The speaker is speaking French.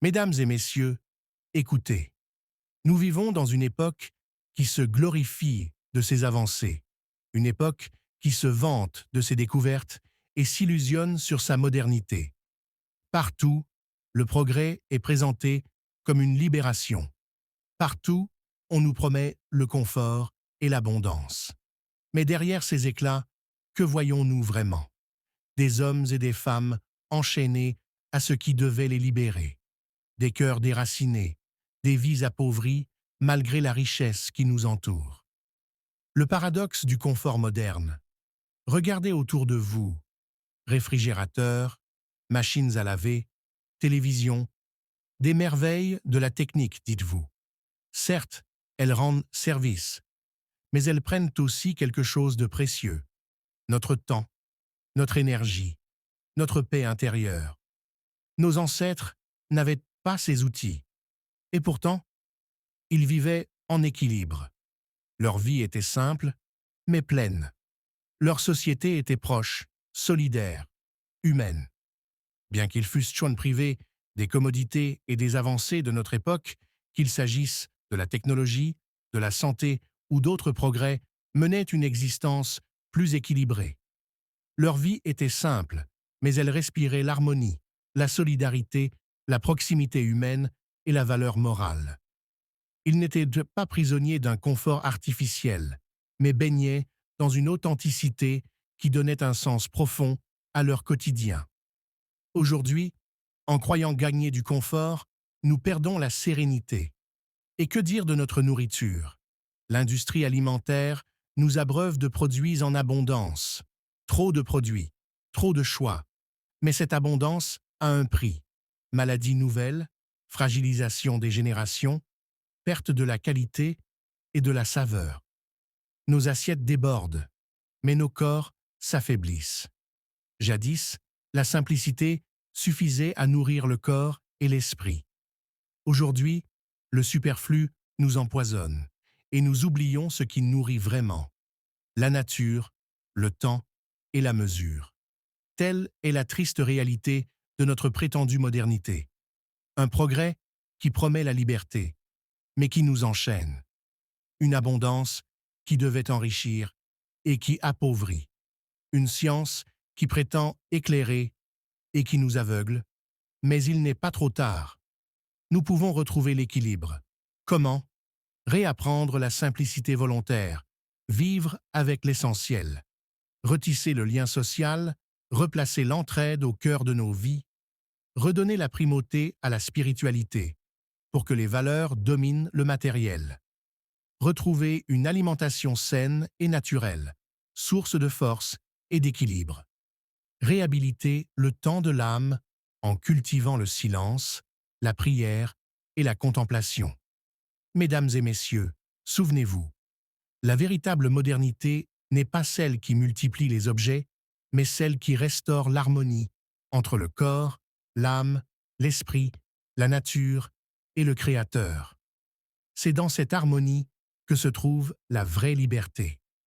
Mesdames et messieurs, écoutez, nous vivons dans une époque qui se glorifie de ses avancées, une époque qui se vante de ses découvertes et s'illusionne sur sa modernité. Partout, le progrès est présenté comme une libération. Partout, on nous promet le confort et l'abondance. Mais derrière ces éclats, que voyons-nous vraiment? Des hommes et des femmes enchaînés à ce qui devait les libérer, des cœurs déracinés, des vies appauvries malgré la richesse qui nous entoure. Le paradoxe du confort moderne. Regardez autour de vous, réfrigérateurs, machines à laver, télévision, des merveilles de la technique, dites-vous. Certes, elles rendent service, mais elles prennent aussi quelque chose de précieux, notre temps, notre énergie, notre paix intérieure. Nos ancêtres n'avaient pas ces outils, et pourtant, ils vivaient en équilibre. Leur vie était simple, mais pleine. Leur société était proche, solidaire, humaine. Bien qu'ils fussent privés des commodités et des avancées de notre époque, qu'il s'agisse de la technologie, de la santé ou d'autres progrès, menaient une existence plus équilibrée. Leur vie était simple, mais elle respirait l'harmonie, la solidarité, la proximité humaine et la valeur morale. Ils n'étaient pas prisonniers d'un confort artificiel, mais baignaient dans une authenticité qui donnait un sens profond à leur quotidien. Aujourd'hui, en croyant gagner du confort, nous perdons la sérénité. Et que dire de notre nourriture? L'industrie alimentaire nous abreuve de produits en abondance. Trop de produits, trop de choix. Mais cette abondance a un prix. Maladies nouvelles, fragilisation des générations, perte de la qualité et de la saveur. Nos assiettes débordent, mais nos corps s'affaiblissent. Jadis, la simplicité suffisait à nourrir le corps et l'esprit. Aujourd'hui, le superflu nous empoisonne et nous oublions ce qui nourrit vraiment: la nature, le temps et la mesure. Telle est la triste réalité de notre prétendue modernité. Un progrès qui promet la liberté, mais qui nous enchaîne. Une abondance qui devait enrichir et qui appauvrit. Une science qui prétend éclairer et qui nous aveugle. Mais il n'est pas trop tard. Nous pouvons retrouver l'équilibre. Comment? Réapprendre la simplicité volontaire, vivre avec l'essentiel, retisser le lien social, replacer l'entraide au cœur de nos vies, redonner la primauté à la spiritualité, pour que les valeurs dominent le matériel. Retrouver une alimentation saine et naturelle, source de force et d'équilibre. Réhabiliter le temps de l'âme en cultivant le silence, la prière et la contemplation. Mesdames et messieurs, souvenez-vous, la véritable modernité n'est pas celle qui multiplie les objets, mais celle qui restaure l'harmonie entre le corps, l'âme, l'esprit, la nature et le Créateur. C'est dans cette harmonie que se trouve la vraie liberté.